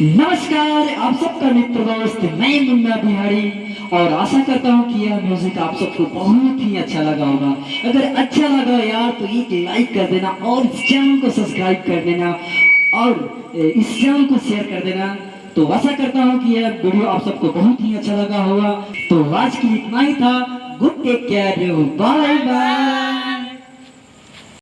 नमस्कार, आप सबका मित्र दोस्त मैं मुन्ना बिहारी। और आशा करता हूँ कि यह म्यूजिक आप सबको बहुत ही अच्छा लगा होगा। अगर अच्छा लगा यार तो एक लाइक कर देना और इस चैनल को सब्सक्राइब कर देना और इस चैनल को शेयर कर देना। तो आशा करता हूँ कि यह वीडियो आप सबको बहुत ही अच्छा लगा होगा। तो आज के लिए इतना ही था। Good take care, bye by.